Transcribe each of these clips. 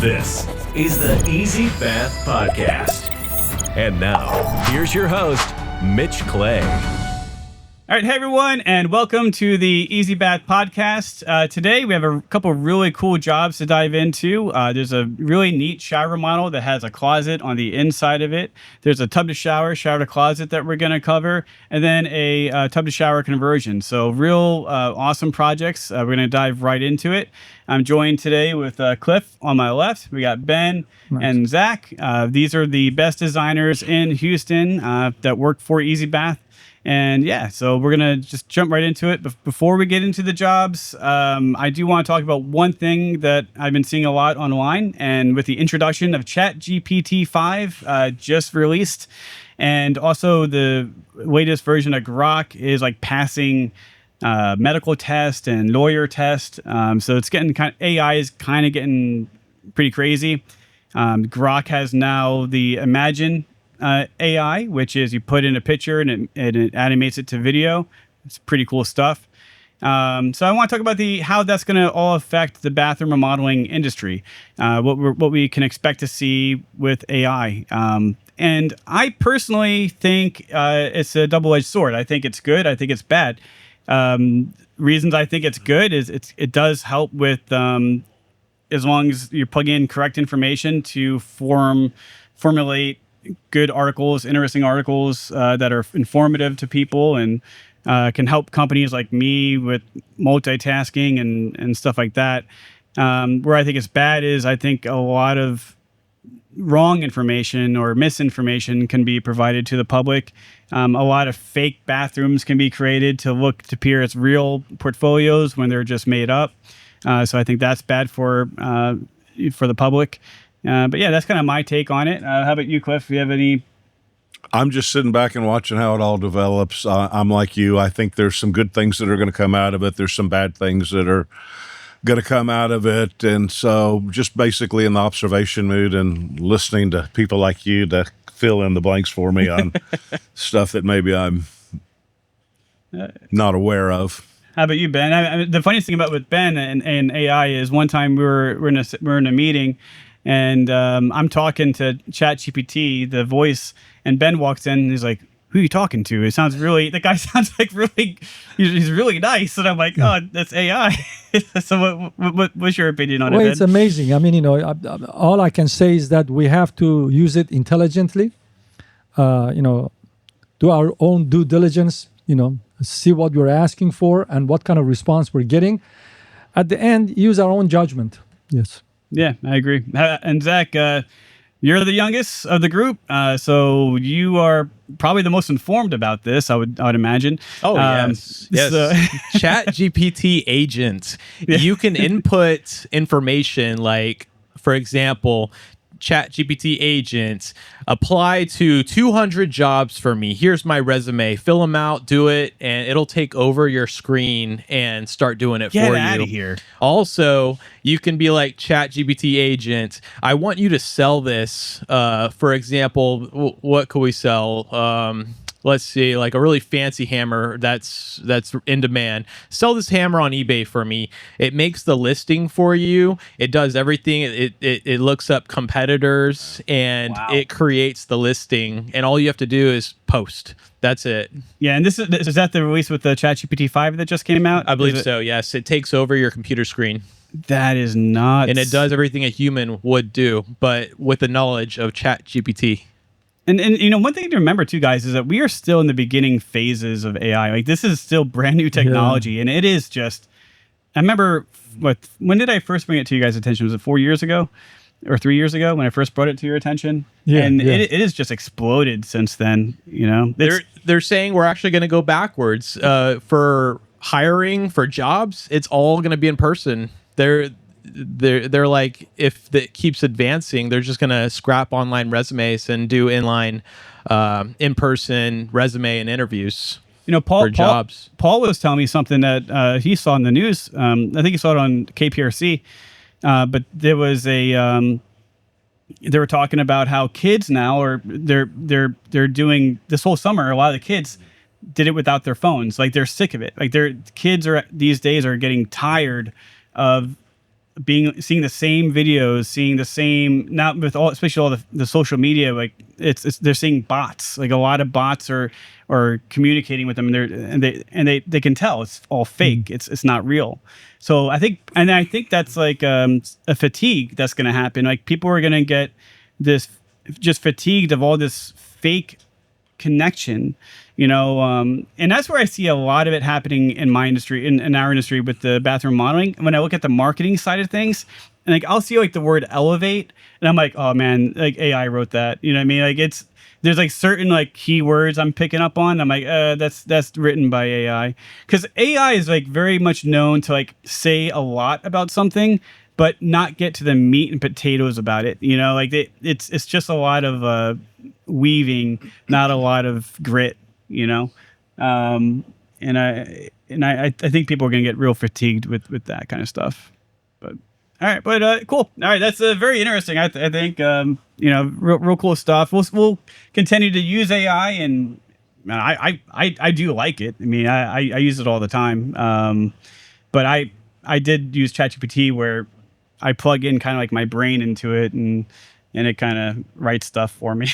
This is the Easy Bath Podcast. And now, here's your host, Mitch Clay. All right, hey everyone, and welcome to the Easy Bath Podcast. Today we have a couple of really cool jobs to dive into. There's a really neat shower model that has a closet on the inside of it. There's a tub to shower, shower to closet that we're going to cover, and then a tub to shower conversion. So real awesome projects. We're going to dive right into it. I'm joined today with Cliff on my left. We got Ben and Zach. These are the best designers in Houston that work for Easy Bath. And yeah, so we're going to just jump right into it. But before we get into the jobs, I do want to talk about one thing that I've been seeing a lot online. And with the introduction of ChatGPT 5 just released, and also the latest version of Grok is like passing medical test and lawyer test. So it's getting AI is kind of getting pretty crazy. Grok has now the Imagine AI, which is you put in a picture and it animates it to video. It's pretty cool stuff. So I want to talk about how that's going to all affect the bathroom remodeling industry, what we can expect to see with AI. And I personally think it's a double-edged sword. I think it's good. I think it's bad. Reasons I think it's good is it does help with as long as you plug in correct information to formulate good articles, interesting articles that are informative to people and can help companies like me with multitasking and stuff like that. Where I think it's bad is I think a lot of wrong information or misinformation can be provided to the public. A lot of fake bathrooms can be created to appear as real portfolios when they're just made up. So I think that's bad for the public. But yeah, that's kind of my take on it. How about you, Cliff? Do you have any? I'm just sitting back and watching how it all develops. I'm like you. I think there's some good things that are going to come out of it. There's some bad things that are going to come out of it. And so just basically in the observation mood and listening to people like you to fill in the blanks for me on stuff that maybe I'm not aware of. How about you, Ben? I mean, the funniest thing about with Ben and AI is one time we're in a meeting. And I'm talking to ChatGPT, the voice, and Ben walks in and he's like, "Who are you talking to?" The guy sounds like he's really nice. And I'm like, "Oh, that's AI." So what's your opinion on it, Ben? Well, it's amazing. I mean, all I can say is that we have to use it intelligently, do our own due diligence, see what we're asking for and what kind of response we're getting. At the end, use our own judgment. Yes. Yeah, I agree. And Zach, you're the youngest of the group, so you are probably the most informed about this. I would imagine. Oh yes. So ChatGPT agent. Yeah. You can input information like, for example, ChatGPT agent, apply to 200 jobs for me. Here's my resume. Fill them out, do it, and it'll take over your screen and start doing it for you. Get out of here. Also, you can be like ChatGPT agent. I want you to sell this. For example, what could we sell? Let's see, like a really fancy hammer that's in demand. Sell this hammer on eBay for me. It makes the listing for you. It does everything. It looks up competitors and It creates the listing. And all you have to do is post. That's it. Yeah, and is that the release with the ChatGPT 5 that just came out? I believe so. Yes, it takes over your computer screen. That is nuts. And it does everything a human would do, but with the knowledge of ChatGPT. And one thing to remember too, guys, is that we are still in the beginning phases of AI. Like this is still brand new technology, and it is just. I remember when did I first bring it to you guys' attention? Was it 4 years ago, or 3 years ago when I first brought it to your attention? It has just exploded since then. They're saying we're actually going to go backwards for hiring for jobs. It's all going to be in person. They're like, if it keeps advancing, they're just going to scrap online resumes and do in-person resume and interviews. Paul jobs. Paul was telling me something that he saw in the news. I think he saw it on KPRC, but there was they were talking about how kids now they're doing this whole summer. A lot of the kids did it without their phones. Like they're sick of it. Like their kids these days are getting tired of seeing the same videos, seeing the same, not with all, especially all the social media, like it's they're seeing bots, like a lot of bots are communicating with them, and they can tell it's all fake. It's not real. So I think that's like a fatigue that's going to happen. Like people are going to get this just fatigued of all this fake connection, and that's where I see a lot of it happening in my industry, in our industry with the bathroom modeling. When I look at the marketing side of things, and like I'll see like the word elevate, and I'm like, oh man, like AI wrote that. You know what I mean? Like there's like certain like keywords I'm picking up on. I'm like, that's written by AI, because AI is like very much known to like say a lot about something, but not get to the meat and potatoes about it. Like it's just a lot of weaving, not a lot of grit. And I think people are gonna get real fatigued with that kind of stuff. But all right, but cool. All right, that's very interesting. I think real cool stuff. We'll continue to use AI, and I do like it. I mean, I use it all the time. But I did use ChatGPT where I plug in kind of like my brain into it, and it kind of writes stuff for me.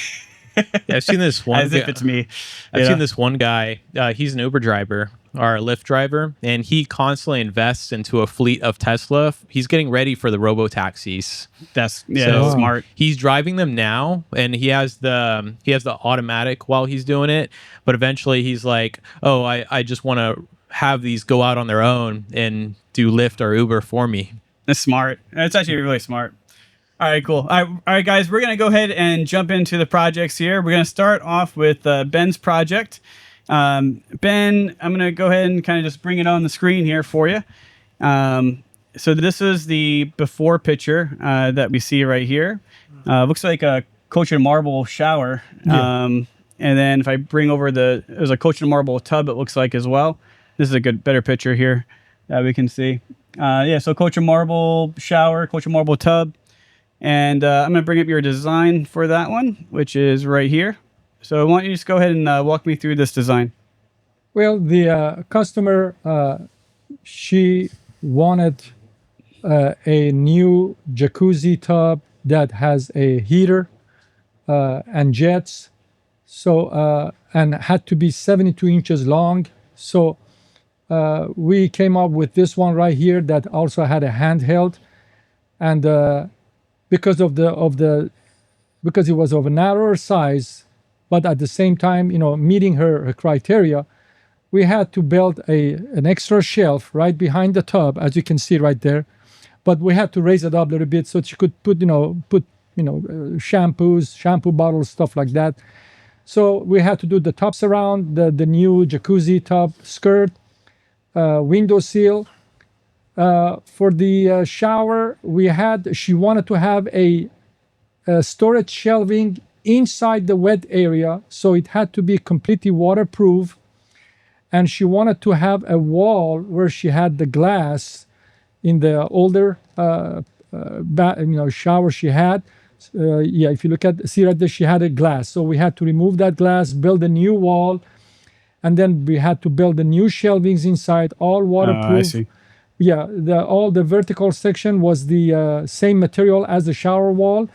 Yeah, I've seen this one. As if it's me. I've seen this one guy. He's an Uber driver or a Lyft driver, and he constantly invests into a fleet of Tesla. He's getting ready for the robo taxis. That's smart. He's driving them now, and he has the automatic while he's doing it. But eventually, he's like, "Oh, I just want to have these go out on their own and do Lyft or Uber for me." That's smart. That's actually really smart. All right, cool. All right, guys, we're going to go ahead and jump into the projects here. We're going to start off with Ben's project. Ben, I'm going to go ahead and kind of just bring it on the screen here for you. So this is the before picture that we see right here. Looks like a Coach and Marble shower. Yeah. And then if I bring over there's a Coach and Marble tub, it looks like as well. This is a better picture here that we can see. So Coach and Marble shower, Coach and Marble tub. And I'm going to bring up your design for that one, which is right here. So why don't you just go ahead and walk me through this design? Well, the customer, she wanted a new jacuzzi tub that has a heater and jets, so and had to be 72 inches long. So we came up with this one right here that also had a handheld, and because it was of a narrower size, but at the same time, meeting her criteria, we had to build an extra shelf right behind the tub, as you can see right there. But we had to raise it up a little bit so she could put shampoos, shampoo bottles, stuff like that. So we had to do the tops around the new jacuzzi tub skirt, window seal. For the shower, she wanted to have a storage shelving inside the wet area, so it had to be completely waterproof. And she wanted to have a wall where she had the glass in the older shower she had. If you see right there, she had a glass. So we had to remove that glass, build a new wall, and then we had to build the new shelvings inside, all waterproof. I see. Yeah, all the vertical section was the same material as the shower wall,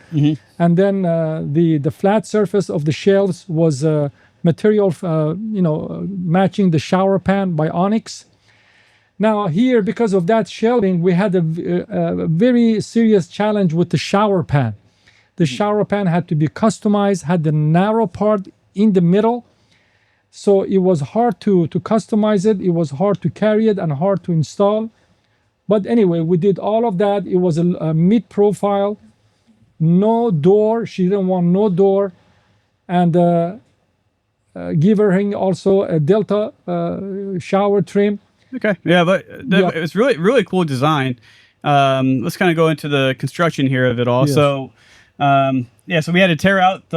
and then the flat surface of the shelves was material, matching the shower pan by Onyx. Now here, because of that shelving, we had a very serious challenge with the shower pan. The shower pan had to be customized, had the narrow part in the middle, so it was hard to customize it. It was hard to carry it and hard to install. But anyway, we did all of that. It was a mid-profile, no door. She didn't want no door. And give her also a Delta shower trim. Okay. Yeah, but it's really, really cool design. Let's kind of go into the construction here of it all. Yes. So, so we had to tear out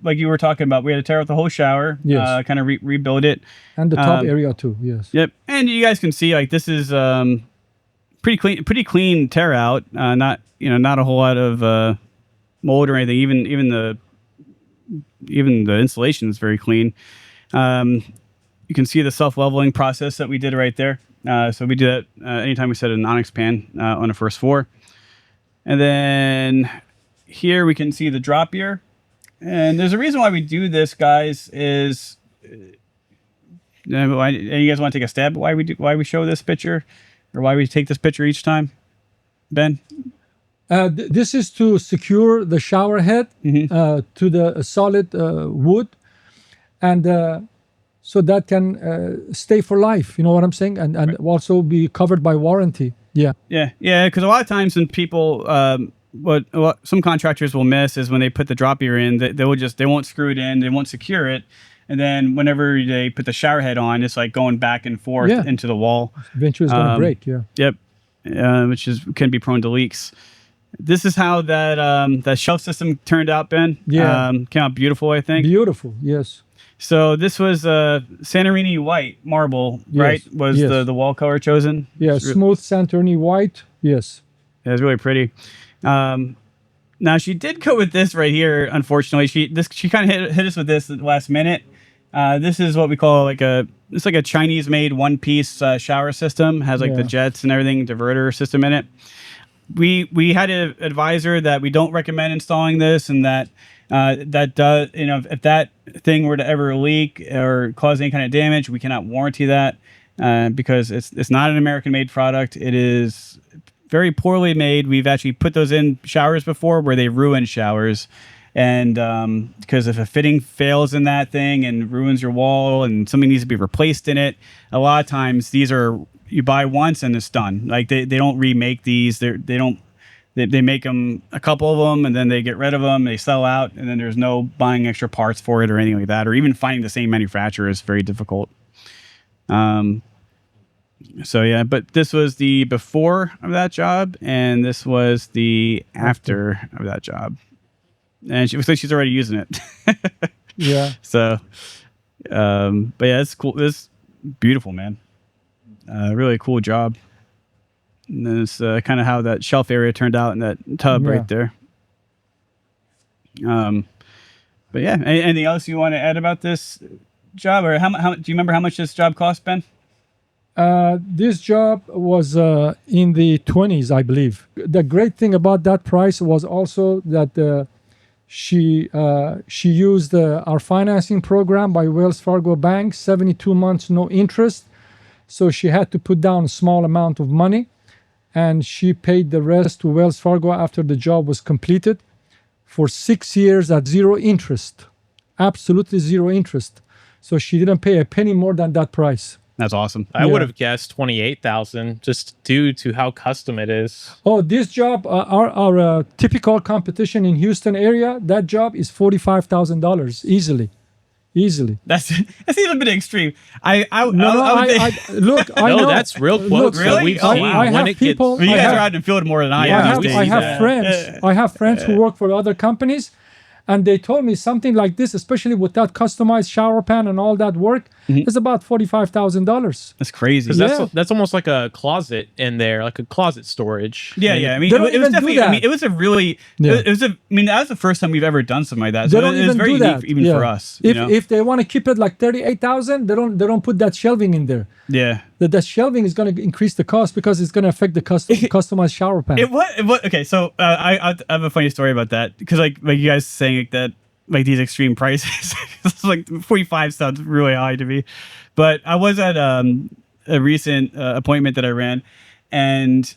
like you were talking about, we had to tear out the whole shower, Yes. kind of rebuild it. And the top area too, yes. Yep. And you guys can see, like, this is pretty clean tear out. Not a whole lot of mold or anything. Even the insulation is very clean. You can see the self-leveling process that we did right there. So we do that anytime we set an Onyx pan on the first floor. And then here we can see the drop ear. And there's a reason why we do this, guys, is you guys want to take a stab at why we show this picture, or why we take this picture each time, Ben? This is to secure the shower head to the solid wood, and so that can stay for life. You know what I'm saying? And also be covered by warranty. Yeah. Yeah. Because a lot of times when people, what some contractors will miss is when they put the drop ear in, they won't screw it in, they won't secure it. And then whenever they put the shower head on, it's like going back and forth into the wall. Eventually it's going to break. Yeah. Yep. Which can be prone to leaks. This is how that shelf system turned out, Ben. Yeah. Came out beautiful, I think. Beautiful. Yes. So this was Santorini white marble, right? Was the wall color chosen? Yeah. Smooth Santorini white. Yes. Yeah, it was really pretty. Now she did go with this right here. Unfortunately, she kind of hit us with this at the last minute. This is what we call it's like a Chinese made one piece shower system. Has like the jets and everything, diverter system in it. We had to advise her that we don't recommend installing this, and that does, if that thing were to ever leak or cause any kind of damage, we cannot warranty that because it's not an American made product. It is very poorly made. We've actually put those in showers before where they ruined showers. And because if a fitting fails in that thing and ruins your wall and something needs to be replaced in it, a lot of times you buy once and it's done. Like they don't remake these. They make them, a couple of them, and then they get rid of them. They sell out, and then there's no buying extra parts for it or anything like that, or even finding the same manufacturer is very difficult. So yeah, but this was the before of that job, and this was the after of that job. And she looks like she's already using it. Yeah. So, but yeah, it's cool. It's beautiful, man. Really cool job. And then it's kind of how that shelf area turned out in that tub right there. But yeah, anything else you want to add about this job, or how do you remember how much this job cost, Ben? This job was in the 20s, I believe. The great thing about that price was also that she used our financing program by Wells Fargo Bank, 72 months, no interest. So she had to put down a small amount of money, and she paid the rest to Wells Fargo after the job was completed for 6 years at zero interest, absolutely zero interest. So she didn't pay a penny more than that price. That's awesome. I would have guessed 28,000 just due to how custom it is. Oh, this job, our typical competition in Houston area, that job is $45,000 easily. That seems a bit extreme. Look, I know that's real quotes. Look, really? I have people. You guys are out in the field more than I am. I have friends. I have friends who work for other companies, and they told me something like this, especially with that customized shower pan and all that work, is about $45,000. That's crazy. That's almost like a closet in there, like a closet storage. Yeah. I mean, it was definitely. I mean, it was a really. It was a. I mean, that was the first time we've ever done something like that. So it was very unique, even for us. If they want to keep it like 38,000, they don't put that shelving in there. Yeah. The shelving is going to increase the cost because it's going to affect the customized shower pan. Okay, so I have a funny story about that, because like you guys saying that like these extreme prices, it's like 45 sounds really high to me. But I was at a recent appointment that I ran, and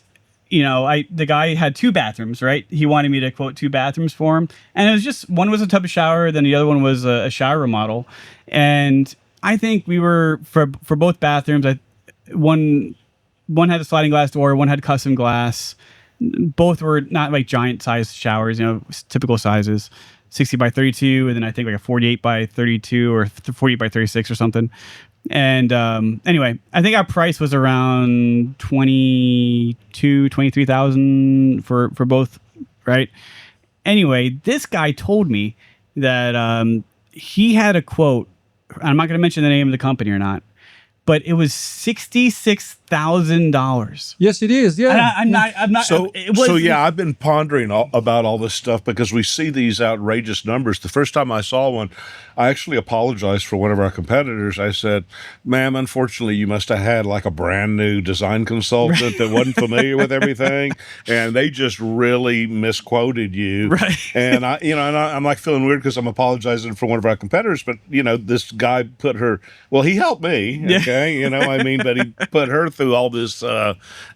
the guy had 2 bathrooms, right? He wanted me to quote 2 bathrooms for him, and it was just, one was a tub shower, then the other one was a shower remodel, and I think we were for both bathrooms. One had a sliding glass door, one had custom glass. Both were not like giant sized showers, typical sizes, 60 by 32, and then I think like a 48 by 32 or 48 by 36 or something. And anyway, I think our price was around 23,000 for both, right? Anyway, this guy told me that he had a quote. I'm not going to mention the name of the company or not, but it was $66,000 $100,000. Yes, it is. Yeah. I'm not. So, it was, so yeah, I've been pondering about all this stuff because we see these outrageous numbers. The first time I saw one, I actually apologized for one of our competitors. I said, "Ma'am, unfortunately, you must have had like a brand new design consultant that wasn't familiar with everything, and they just really misquoted you." Right. And I'm like feeling weird because I'm apologizing for one of our competitors, but this guy put her. Well, he helped me. Okay, but he put her through all this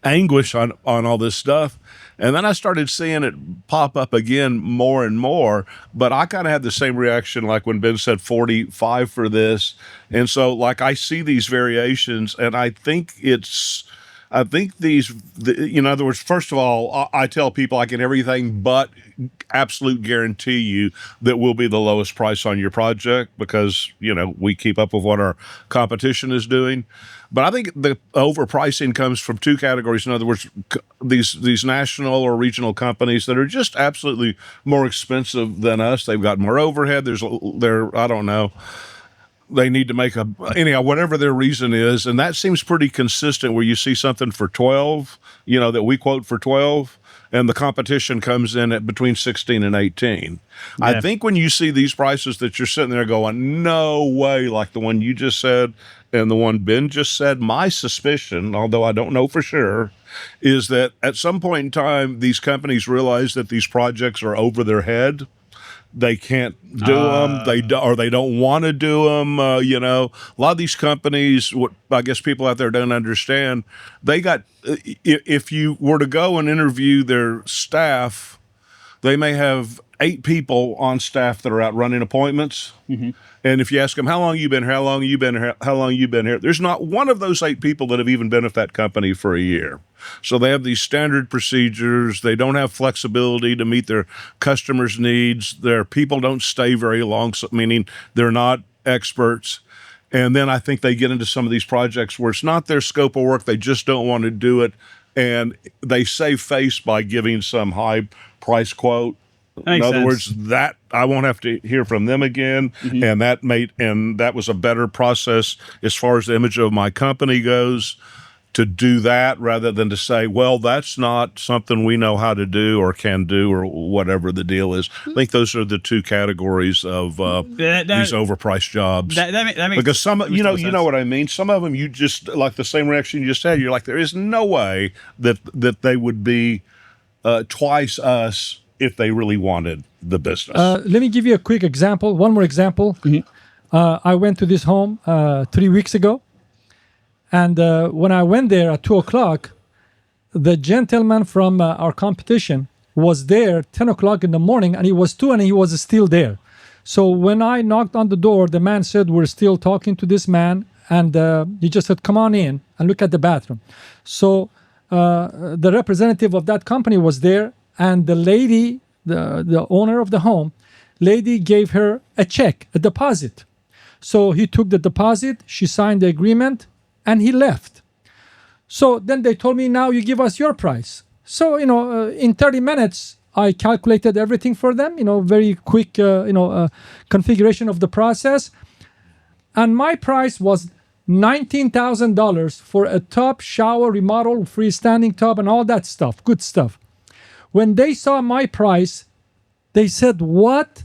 anguish on all this stuff. And then I started seeing it pop up again more and more. But I kind of had the same reaction like when Ben said 45 for this. And so like I see these variations and I think in other words, first of all, I tell people I can everything but absolute guarantee you that we'll be the lowest price on your project because, we keep up with what our competition is doing. But I think the overpricing comes from two categories. In other words, these national or regional companies that are just absolutely more expensive than us. They've got more overhead. I don't know. They need to make whatever their reason is. And that seems pretty consistent where you see something for 12, that we quote for 12 and the competition comes in at between 16 and 18. Yeah. I think when you see these prices that you're sitting there going, no way, like the one you just said and the one Ben just said, my suspicion, although I don't know for sure, is that at some point in time, these companies realize that these projects are over their head. They can't do them. They don't want to do them. A lot of these companies, what I guess people out there don't understand, they got, if you were to go and interview their staff, they may have 8 people on staff that are out running appointments. Mm-hmm. And if you ask them, how long you been here? How long you been here? How long you been here? There's not one of those 8 people that have even been at that company for a year. So they have these standard procedures. They don't have flexibility to meet their customers' needs. Their people don't stay very long, meaning they're not experts. And then I think they get into some of these projects where it's not their scope of work. They just don't want to do it. And they save face by giving some high price quote. In other words, that I won't have to hear from them again. Mm-hmm. And that was a better process as far as the image of my company goes, to do that rather than to say, well, that's not something we know how to do or can do or whatever the deal is. I think those are the two categories of these overpriced jobs. That makes because some, you know what I mean. Some of them, you just like the same reaction you just had. You're like, there is no way that they would be twice us if they really wanted the business. Let me give you a quick example. One more example. Mm-hmm. I went to this home 3 weeks ago. And when I went there at 2 o'clock, the gentleman from our competition was there 10 o'clock in the morning, and he was 2 and he was still there. So when I knocked on the door, the man said, we're still talking to this man. And he just said, come on in and look at the bathroom. So the representative of that company was there, and the lady, the owner of the home, lady gave her a check, a deposit. So he took the deposit, she signed the agreement, and he left. So then they told me, now you give us your price. So, in 30 minutes, I calculated everything for them, very quick, configuration of the process. And my price was $19,000 for a tub, shower, remodel, freestanding tub, and all that stuff, good stuff. When they saw my price, they said, what?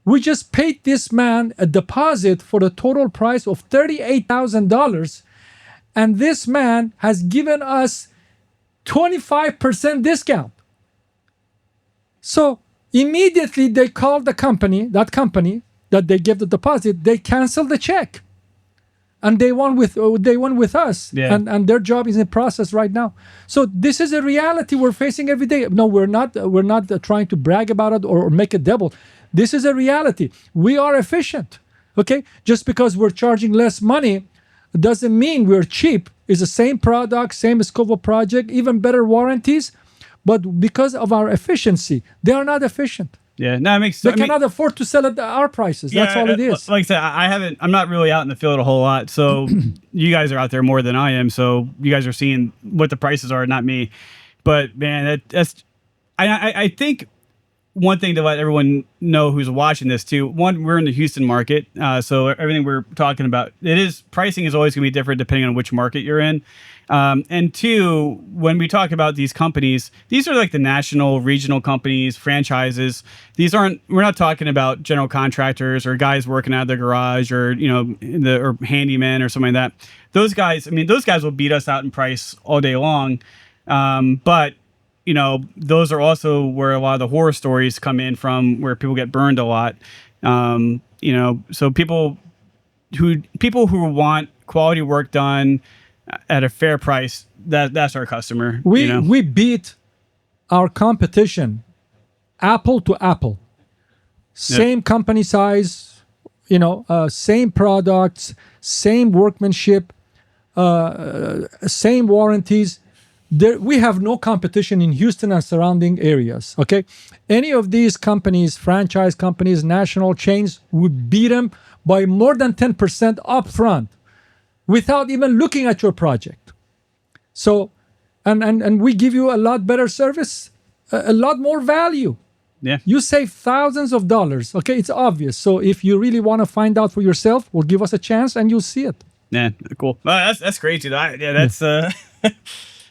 We just paid this man a deposit for the total price of $38,000. And this man has given us 25% discount. So immediately they called that company that they gave the deposit, they canceled the check. And they went with us. Yeah. And their job is in process right now. So this is a reality we're facing every day. No, we're not trying to brag about it or make it double. This is a reality. We are efficient. Okay? Just because we're charging less money doesn't mean we're cheap. It's the same product, same scope of project, even better warranties. But because of our efficiency, they are not efficient. Yeah, no, it makes sense. They cannot afford to sell at our prices. That's all it is. Like I said, I'm not really out in the field a whole lot. So you guys are out there more than I am. So you guys are seeing what the prices are, not me. But man, I think one thing to let everyone know who's watching this too. One, we're in the Houston market. So everything we're talking about, pricing is always going to be different depending on which market you're in. And two, when we talk about these companies, these are like the national, regional companies, franchises. We're not talking about general contractors or guys working out of their garage or, or handymen or something like that. Those guys will beat us out in price all day long. But those are also where a lot of the horror stories come in from, where people get burned a lot. So people who want quality work done at a fair price, that's our customer. We beat our competition apple to apple. Same company size, same products, same workmanship, same warranties. We have no competition in Houston and surrounding areas. Okay, any of these companies, franchise companies, national chains, would beat them by more than 10% upfront, without even looking at your project. So, and we give you a lot better service, a lot more value. Yeah, you save thousands of dollars. Okay, it's obvious. So if you really want to find out for yourself, well, give us a chance and you'll see it. Yeah, cool. That's great, dude. That's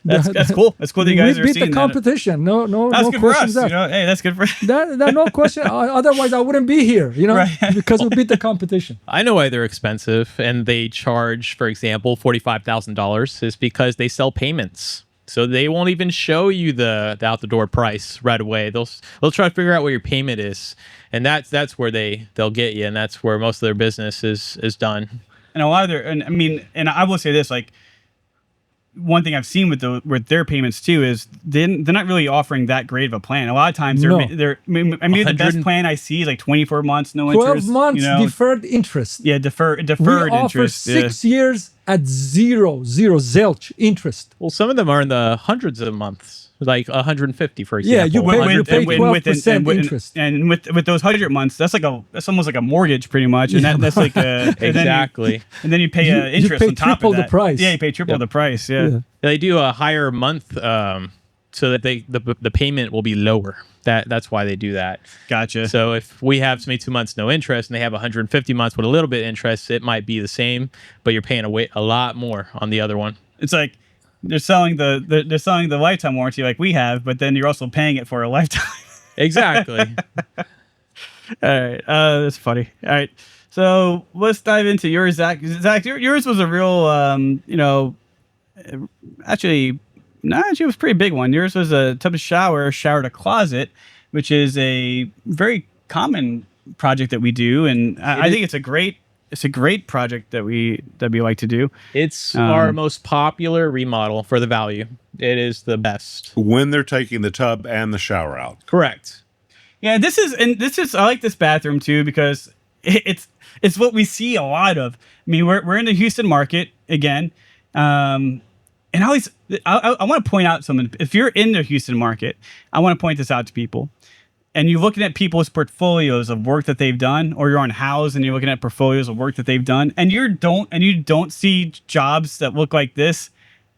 that's cool. That's cool that you guys are seeing that. We beat the competition. No good questions for us, asked. Hey, that's good for that no question. Otherwise, I wouldn't be here. Right. Because we beat the competition. I know why they're expensive, and they charge, for example, $45,000 is because they sell payments. So they won't even show you the out the door price right away. They'll try to figure out what your payment is, and that's where they'll get you, and that's where most of their business is done. And a lot of and I will say this, like, one thing I've seen with their payments too is they're not really offering that great of a plan. A lot of times maybe the best plan I see is like 24 months, no 12 interest. 12 months deferred interest. Yeah, deferred we offer interest. 6 years at zero zilch interest. Well, some of them are in the hundreds of months, like 150, for example. Yeah, you pay 12% interest. And with those 100 months, that's almost like a mortgage, pretty much. And that's like exactly. And then you pay interest you pay on top triple of that. the price. Yeah, you pay triple the price. Yeah. They do a higher month so that the payment will be lower. That's why they do that. Gotcha. So if we have 22 months no interest and they have 150 months with a little bit of interest, it might be the same, but you're paying a lot more on the other one. It's like they're selling the lifetime warranty like we have, but then you're also paying it for a lifetime. Exactly. All right. That's funny. All right. So let's dive into yours, Zach. Zach, yours was a real, actually, it was a pretty big one. Yours was a tub to shower to closet, which is a very common project that we do, and I think it's a great project that we like to do. It's our most popular remodel for the value. It is the best when they're taking the tub and the shower out. Correct. Yeah, this is I like this bathroom too because it's what we see a lot of. I mean, we're in the Houston market again. And I want to point out something. If you're in the Houston market, I want to point this out to people. And you're looking at people's portfolios of work that they've done, or you're on House and you're looking at portfolios of work that they've done, and you don't see jobs that look like this.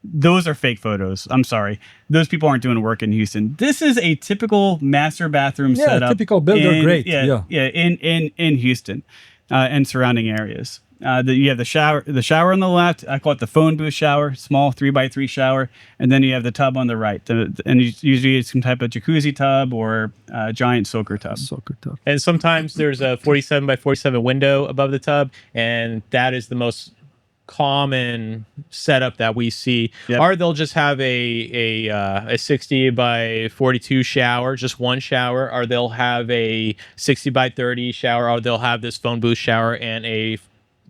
Those are fake photos. I'm sorry. Those people aren't doing work in Houston. This is a typical master bathroom setup. Typical builder grade. In Houston and surrounding areas. You have the shower on the left. I call it the phone booth shower, small 3x3 shower, and then you have the tub on the right. And usually it's some type of jacuzzi tub or a giant soaker tub. And sometimes there's a 47x47 window above the tub, and that is the most common setup that we see. Yep. Or they'll just have a 60x42 shower, just one shower, or they'll have a 60x30 shower, or they'll have this phone booth shower and a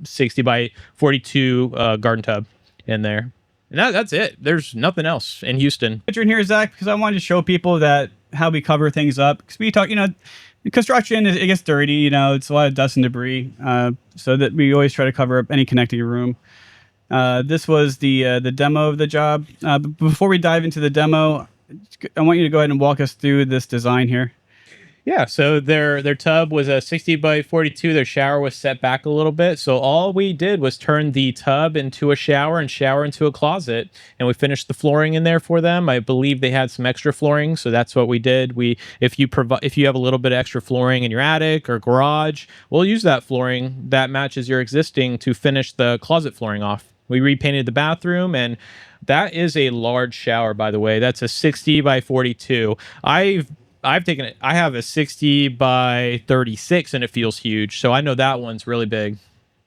60x42 garden tub in there. And that's it. There's nothing else in Houston. Picture in here, Zach, because I wanted to show people that how we cover things up. Because we talk, construction, it gets dirty, it's a lot of dust and debris. So that we always try to cover up any connecting room. This was the demo of the job. But before we dive into the demo, I want you to go ahead and walk us through this design here. Yeah, so their tub was a 60x42. Their shower was set back a little bit. So all we did was turn the tub into a shower and shower into a closet. And we finished the flooring in there for them. I believe they had some extra flooring, so that's what we did. If you have a little bit of extra flooring in your attic or garage, we'll use that flooring that matches your existing to finish the closet flooring off. We repainted the bathroom, and That is a large shower, by the way. That's a 60 by 42. I've taken it. I have a 60 by 36, and it feels huge. So I know that one's really big.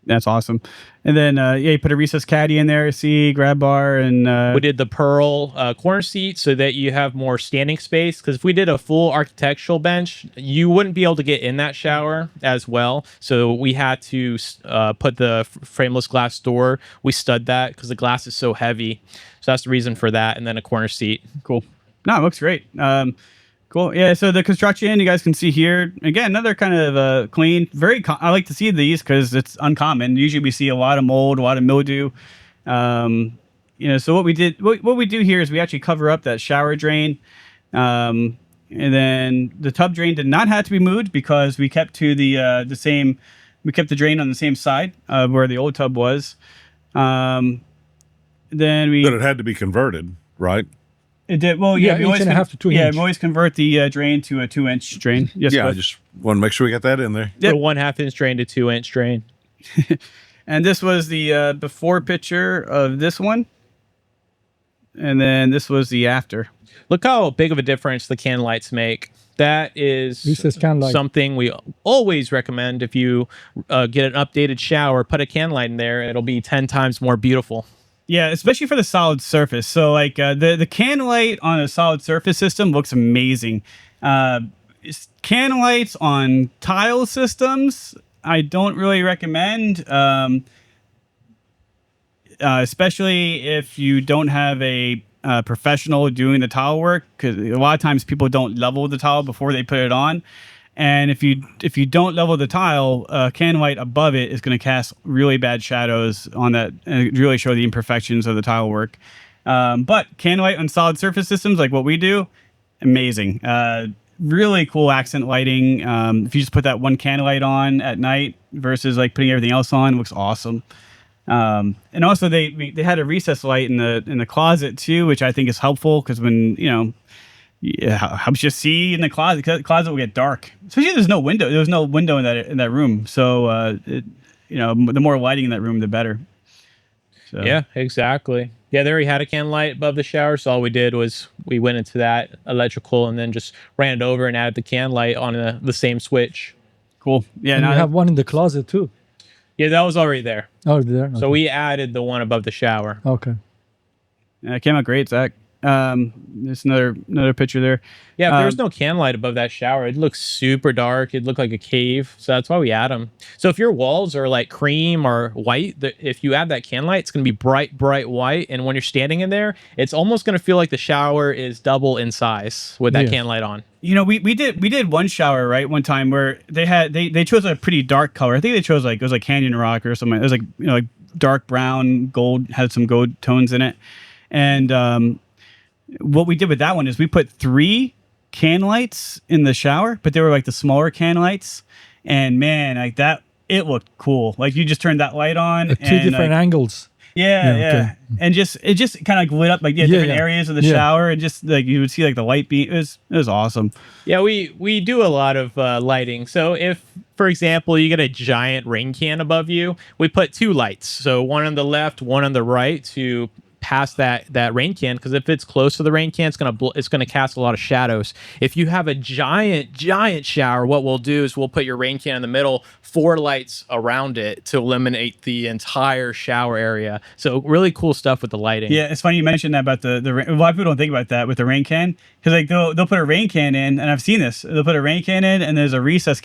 That's awesome. And then, you put a recessed caddy in there, grab bar, and We did the pearl corner seat so that you have more standing space. Because if we did a full architectural bench, you wouldn't be able to get in that shower as well. So we had to put the frameless glass door. We stud that because the glass is so heavy. So that's the reason for that. And then a corner seat. Cool. No, it looks great. Cool. Yeah. So the construction, you guys can see here again, another kind of clean, I like to see these because it's uncommon. Usually we see a lot of mold, a lot of mildew. So what we do here is we actually cover up that shower drain. And then the tub drain did not have to be moved because we kept to the same, we kept the drain on the same side of where the old tub was. But it had to be converted, right? It did. Well, yeah, we always, 1.5 to 2 inch. we always convert the drain to a 2-inch drain. Yes, I just want to make sure we got that in there. The 1/2 inch drain to 2-inch drain. And this was the before picture of this one. And then this was the after. Look how big of a difference the can lights make. That is Recessed can light. something we always recommend. If you get an updated shower, put a can light in there. It'll be 10 times more beautiful. Yeah, especially for the solid surface. So like the can light on a solid surface system looks amazing. Can lights on tile systems, I don't really recommend, especially if you don't have a professional doing the tile work, because a lot of times people don't level the tile before they put it on. And if you don't level the tile, can light above it is going to cast really bad shadows on that and really show the imperfections of the tile work. But can light on solid surface systems like what we do, amazing. Really cool accent lighting. If you just put that one can light on at night versus like putting everything else on, it looks awesome. And also they had a recessed light in the closet too, which I think is helpful because when helps you see in the closet. The closet will get dark, especially if there's no window. There was no window in that room, so the more lighting in that room, the better. So. Yeah, exactly. Yeah, there we had a can light above the shower, so all we did was we went into that electrical and then just ran it over and added the can light on the same switch. Cool. Yeah, and we have one in the closet too. Yeah, that was already there. Oh, there. Okay. So we added the one above the shower. Okay. Yeah, it came out great, Zach. There's another picture there. Yeah, if there was no can light above that shower, it looks super dark. It looked like a cave. So that's why we add them. So if your walls are like cream or white, if you add that can light, it's going to be bright white. And when you're standing in there, it's almost going to feel like the shower is double in size with that can light on. We did one shower one time where they chose a pretty dark color. I think they chose it was like Canyon Rock or something. It was like dark brown, gold, had some gold tones in it. And what we did with that one is we put 3 can lights in the shower, but they were like the smaller can lights. And man, like that, it looked cool. Like you just turned that light on. 2 different angles. Yeah. Okay. And it just kind of lit up different areas of the shower, and just like you would see like the light beam. It was awesome. Yeah, we do a lot of lighting. So if, for example, you get a giant rain can above you, we put 2 lights. So one on the left, one on the right to past that rain can, because if it's close to the rain can, it's gonna cast a lot of shadows. If you have a giant shower, what we'll do is we'll put your rain can in the middle, 4 lights around it to eliminate the entire shower area. So really cool stuff with the lighting. Yeah, it's funny you mentioned that about the rain. A lot of people don't think about that with the rain can, because like they'll put a rain can in, and I've seen this. They'll put a rain can in, and there's a recessed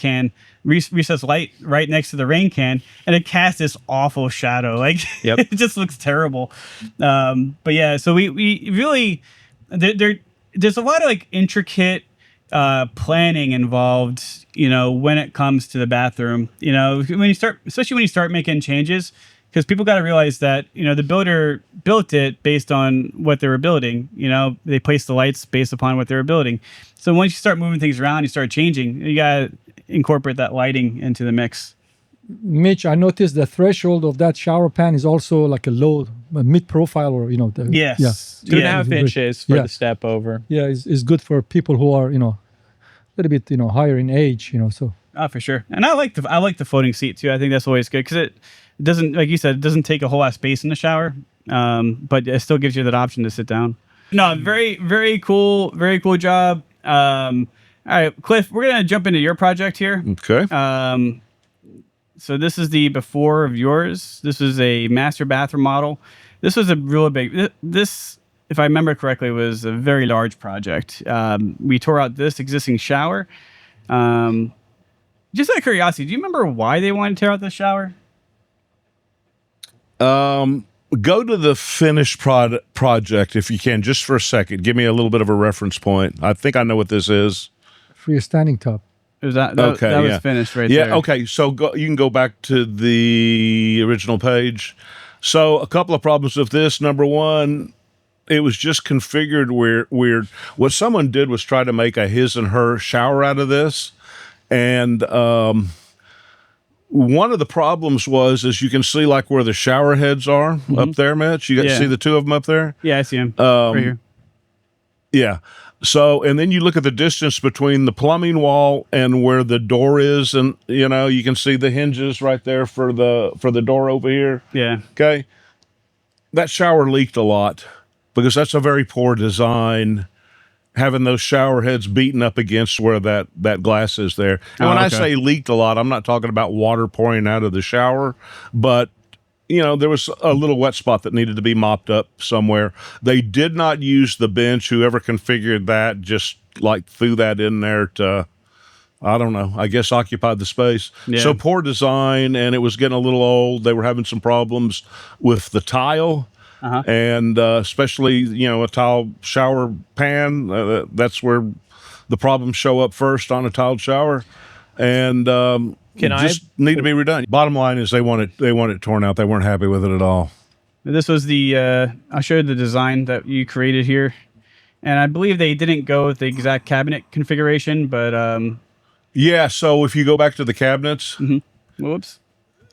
light right next to the rain can, and it casts this awful shadow. Like it just looks terrible. But yeah, so we really there's a lot of like intricate planning involved, when it comes to the bathroom. Especially when you start making changes, because people got to realize that the builder built it based on what they were building. They placed the lights based upon what they were building. So once you start moving things around, you start changing. You got to incorporate that lighting into the mix. Mitch, I noticed the threshold of that shower pan is also like a mid profile, or yes, 2.5 inches for the step over. Yeah, it's good for people who are a little bit higher in age. So. Oh, for sure. And I like the floating seat too. I think that's always good because it doesn't, like you said, it doesn't take a whole lot of space in the shower. but it still gives you that option to sit down. No, very cool job. All right, Cliff, we're gonna jump into your project here. Okay. So this is the before of yours. This is a master bathroom model. This was a real big. This, if I remember correctly, was a very large project. We tore out this existing shower. Just out of curiosity, do you remember why they wanted to tear out the shower? Go to the finished project if you can, just for a second. Give me a little bit of a reference point. I think I know what this is. Freestanding tub. It was that Okay, was yeah. finished right Yeah, there. okay. So you can go back to the original page. So a couple of problems with this. Number one, it was just configured weird. What someone did was try to make a his and her shower out of this. And one of the problems was, as you can see, like where the shower heads are up there, Mitch. You got to see the two of them up there? Yeah, I see them right here. Yeah. So, and then you look at the distance between the plumbing wall and where the door is, and you know you can see the hinges right there for the door over here. Yeah. Okay. That shower leaked a lot because that's a very poor design. Having those shower heads beaten up against where that glass is there. And when I say leaked a lot, I'm not talking about water pouring out of the shower, but you know, there was a little wet spot that needed to be mopped up somewhere. They did not use the bench. Whoever configured that just like threw that in there to, I don't know, I guess occupied the space. Yeah. So poor design, and it was getting a little old. They were having some problems with the tile. And especially, you know, a tile shower pan, that's where the problems show up first on a tiled shower. And need to be redone. Bottom line is they want it torn out. They weren't happy with it at all. This was the I'll show you the design that you created here, and I believe they didn't go with the exact cabinet configuration, but yeah. So if you go back to the cabinets, whoops.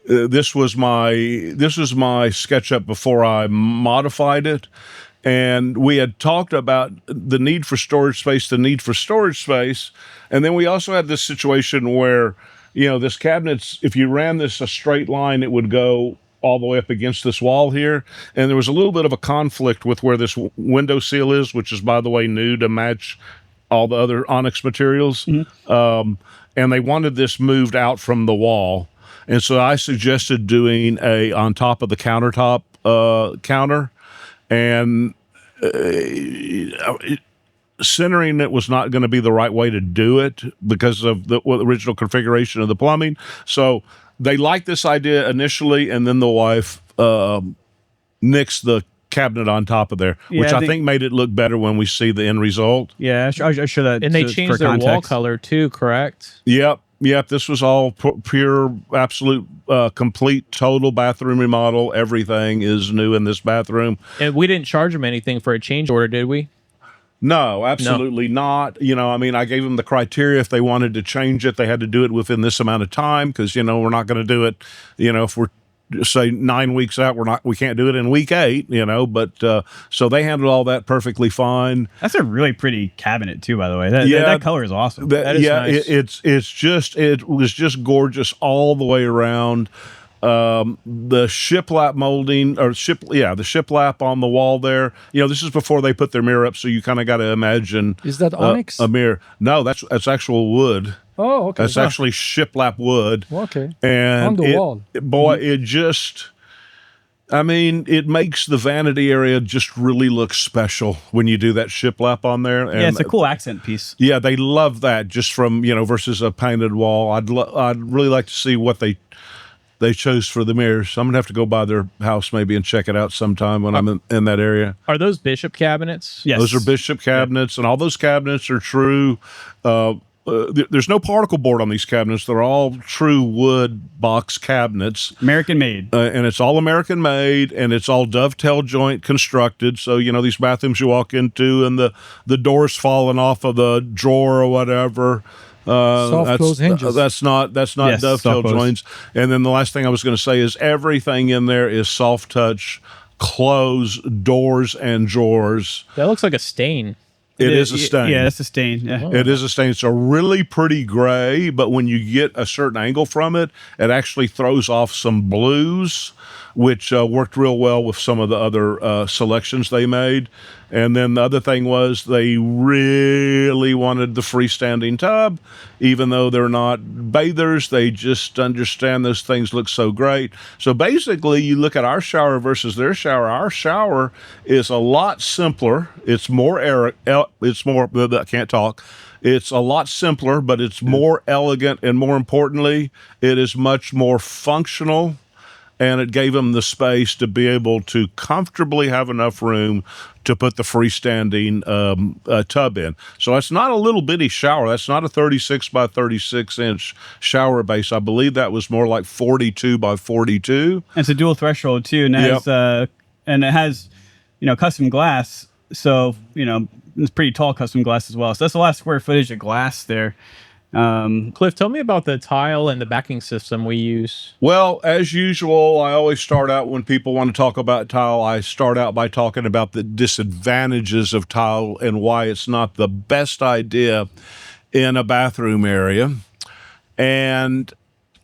This was my SketchUp before I modified it, and we had talked about the need for storage space, and then we also had this situation where, you know, this cabinet's, if you ran this a straight line, it would go all the way up against this wall here, and there was a little bit of a conflict with where this window seal is, which is, by the way, new to match all the other Onyx materials, and they wanted this moved out from the wall. And so I suggested doing on top of the countertop counter, and centering it was not going to be the right way to do it because of the original configuration of the plumbing. So they liked this idea initially, and then the wife nixed the cabinet on top of there, which I think made it look better when we see the end result. Yeah, I show that. And they changed their wall color too, correct? Yep, this was all pure, absolute, complete, total bathroom remodel. Everything is new in this bathroom. And we didn't charge them anything for a change order, did we? No, absolutely not. You know, I mean, I gave them the criteria. If they wanted to change it, they had to do it within this amount of time because, you know, we're not going to do it, you know, if we're, say 9 weeks out, we can't do it in week 8, you know, but so they handled all that perfectly fine. That's a really pretty cabinet too, by the way. That color is awesome. That is nice. It was just gorgeous all the way around. The shiplap molding the shiplap on the wall there. You know, this is before they put their mirror up, so you kind of got to imagine. Is that Onyx? A mirror? No, that's actual wood. Oh, okay. That's actually shiplap wood. Okay. And on the wall. Boy, it just, I mean, it makes the vanity area just really look special when you do that shiplap on there. And yeah, it's a cool accent piece. Yeah, they love that just from, you know, versus a painted wall. I'd really like to see what they chose for the mirrors. I'm gonna have to go by their house maybe and check it out sometime when I'm in that area. Are those Bishop cabinets? Yes. Those are Bishop cabinets, and all those cabinets are true. There's no particle board on these cabinets. They're all true wood box cabinets. American made. And it's all American made, and it's all dovetail joint constructed. So, you know, these bathrooms you walk into and the doors falling off of the drawer or whatever. Soft close hinges. That's not dovetail joints. And then the last thing I was going to say is everything in there is soft touch, close doors and drawers. That looks like a stain. It is a stain. Yeah, it's a stain. Yeah. It is a stain. It's a really pretty gray, but when you get a certain angle from it, it actually throws off some blues. which worked real well with some of the other selections they made. And then the other thing was they really wanted the freestanding tub, even though they're not bathers. They just understand those things look so great. So basically, you look at our shower versus their shower. Our shower is a lot simpler. It's more I can't talk. It's a lot simpler, but it's more elegant, and more importantly, it is much more functional. And it gave them the space to be able to comfortably have enough room to put the freestanding tub in. So it's not a little bitty shower. That's not a 36 by 36 inch shower base. I believe that was more like 42 by 42. And it's a dual threshold too, and it has, custom glass. So it's pretty tall custom glass as well. So that's a lot of square footage of glass there. Cliff, tell me about the tile and the backing system we use. Well, as usual, I always start out when people want to talk about tile, I start out by talking about the disadvantages of tile and why it's not the best idea in a bathroom area. And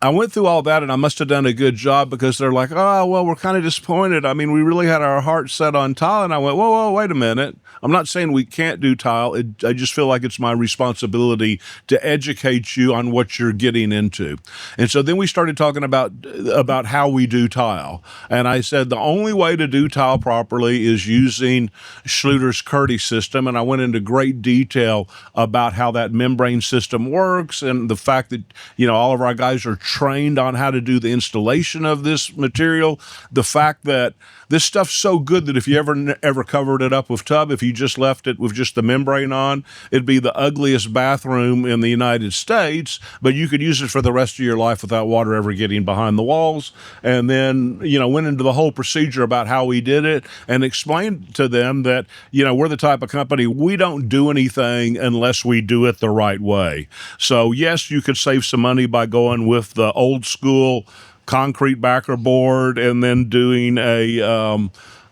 I went through all that, and I must have done a good job, because they're like, oh, well, we're kind of disappointed. I mean, we really had our heart set on tile. And I went, whoa, wait a minute. I'm not saying we can't do tile. I just feel like it's my responsibility to educate you on what you're getting into. And so then we started talking about how we do tile. And I said the only way to do tile properly is using Schluter's Curdy system. And I went into great detail about how that membrane system works, and the fact that, all of our guys are trained on how to do the installation of this material. The fact that this stuff's so good that if you ever covered it up with tub, if you just left it with just the membrane on, it'd be the ugliest bathroom in the United States, but you could use it for the rest of your life without water ever getting behind the walls. And then, went into the whole procedure about how we did it, and explained to them that, we're the type of company, we don't do anything unless we do it the right way. So yes, you could save some money by going with the old school concrete backer board, and then doing a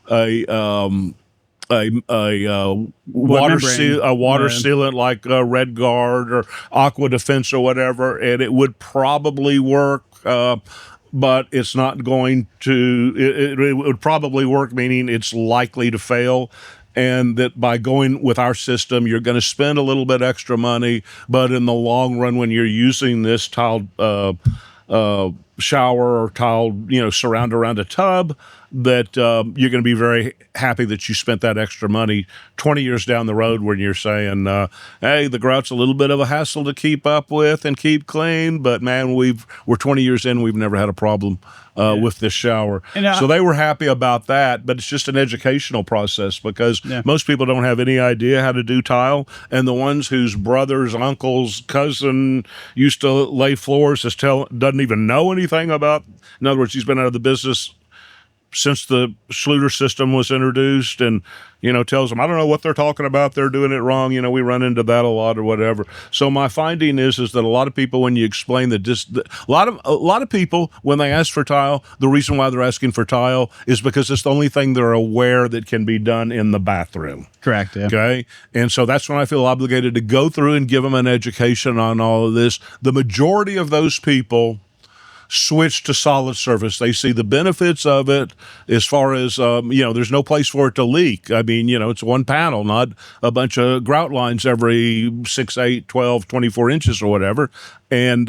water sealant like Red Guard or Aqua Defense or whatever, and it would probably work. But it's not going to. It would probably work, meaning it's likely to fail. And that by going with our system, you're going to spend a little bit extra money, but in the long run, when you're using this tiled shower or tiled, surround around a tub, that you're going to be very happy that you spent that extra money 20 years down the road, when you're saying, hey, the grout's a little bit of a hassle to keep up with and keep clean, but man, we're 20 years in, we've never had a problem with this shower. And, so they were happy about that, but it's just an educational process, because most people don't have any idea how to do tile, and the ones whose brothers, uncles, cousin used to lay floors doesn't even know anything about. In other words, he's been out of the business since the Schluter system was introduced, and tells them, I don't know what they're talking about, they're doing it wrong. We run into that a lot or whatever. So my finding is that a lot of people, when you explain a lot of people, when they ask for tile, the reason why they're asking for tile is because it's the only thing they're aware that can be done in the bathroom. Correct. Yeah. Okay. And so that's when I feel obligated to go through and give them an education on all of this. The majority of those people switch to solid surface. They see the benefits of it, as far as, there's no place for it to leak. I mean, it's one panel, not a bunch of grout lines every 6, 8, 12, 24 inches or whatever. And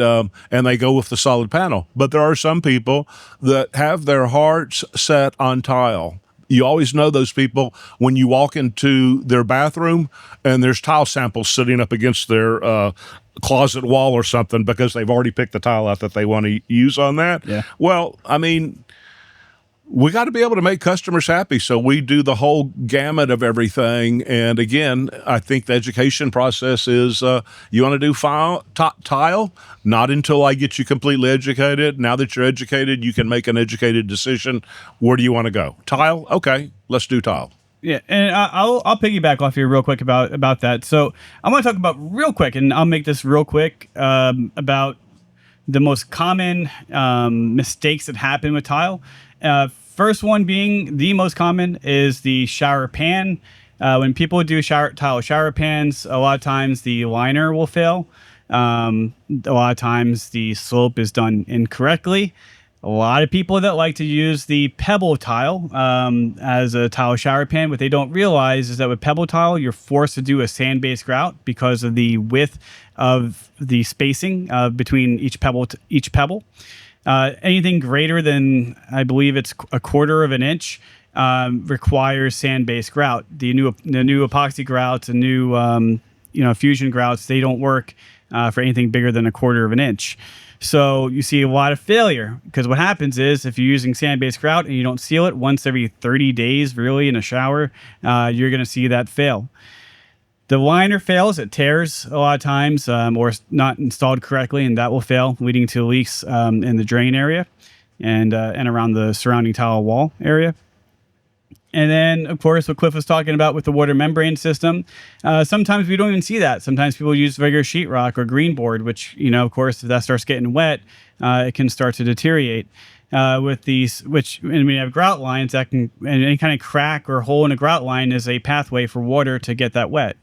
they go with the solid panel. But there are some people that have their hearts set on tile. You always know those people when you walk into their bathroom and there's tile samples sitting up against their closet wall or something, because they've already picked the tile out that they want to use on that. Yeah. Well, I mean, we got to be able to make customers happy. So we do the whole gamut of everything. And again, I think the education process is, you want to do tile? Not until I get you completely educated. Now that you're educated, you can make an educated decision. Where do you want to go? Tile? Okay, let's do tile. Yeah, and I'll piggyback off here real quick about that. So I want to talk about real quick, and I'll make this real quick, about the most common mistakes that happen with tile. First one being the most common is the shower pan. When people do tile shower pans, a lot of times the liner will fail. A lot of times the slope is done incorrectly. A lot of people that like to use the pebble tile as a tile shower pan, what they don't realize is that with pebble tile, you're forced to do a sand-based grout because of the width of the spacing between each pebble. Anything greater than, I believe it's a quarter of an inch, requires sand-based grout. The new epoxy grouts and new fusion grouts, they don't work for anything bigger than a quarter of an inch. So you see a lot of failure because what happens is if you're using sand-based grout and you don't seal it once every 30 days, really, in a shower, you're going to see that fail. The liner fails, it tears a lot of times, or it's not installed correctly, and that will fail, leading to leaks in the drain area and around the surrounding tile wall area. And then, of course, what Cliff was talking about with the water membrane system, sometimes we don't even see that. Sometimes people use regular sheetrock or green board, which, of course, if that starts getting wet, it can start to deteriorate. With these, when we have grout lines, that can, and any kind of crack or hole in a grout line is a pathway for water to get that wet.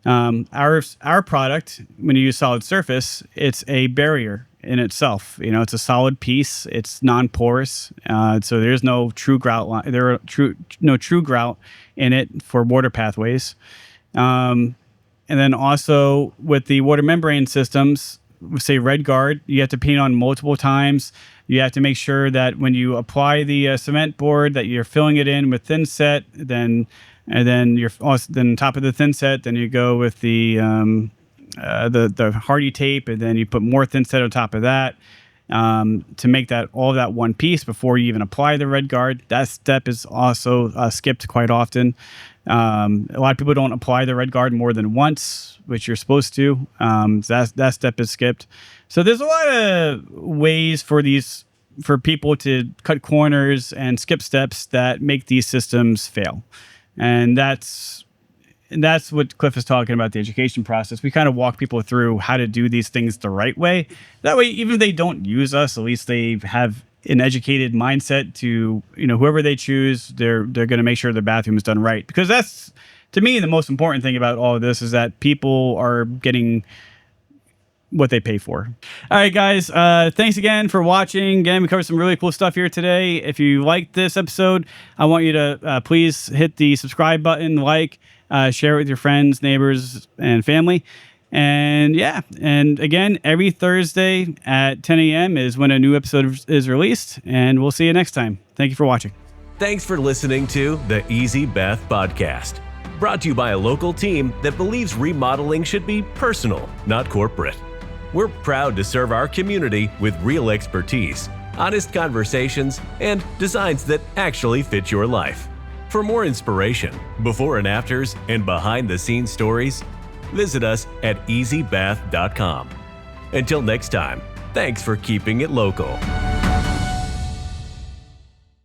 Our product, when you use solid surface, it's a barrier in itself. It's a solid piece. It's non-porous, so there's no true grout line. There are no true grout in it for water pathways. And then also with the water membrane systems, say Red Guard, you have to paint on multiple times. You have to make sure that when you apply the cement board, that you're filling it in with thin set. Then you're also, then top of the thin set, then you go with the hardy tape, and then you put more thin set on top of that to make that all that one piece before you even apply the Red Guard. That step is also skipped quite often. A lot of people don't apply the Red Guard more than once, which you're supposed to. That step is skipped. So there's a lot of ways for people to cut corners and skip steps that make these systems fail. And that's what Cliff is talking about, the education process. We kind of walk people through how to do these things the right way. That way, even if they don't use us, at least they have an educated mindset to, whoever they choose, they're going to make sure their bathroom is done right. Because that's, to me, the most important thing about all of this is that people are getting what they pay for. All right, guys. Thanks again for watching. Again, we covered some really cool stuff here today. If you liked this episode, I want you to please hit the subscribe button, share it with your friends, neighbors, and family. And again, every Thursday at 10 a.m. is when a new episode is released. And we'll see you next time. Thank you for watching. Thanks for listening to the Easy Bath Podcast, brought to you by a local team that believes remodeling should be personal, not corporate. We're proud to serve our community with real expertise, honest conversations, and designs that actually fit your life. For more inspiration, before and afters, and behind-the-scenes stories, visit us at easybath.com. Until next time, thanks for keeping it local.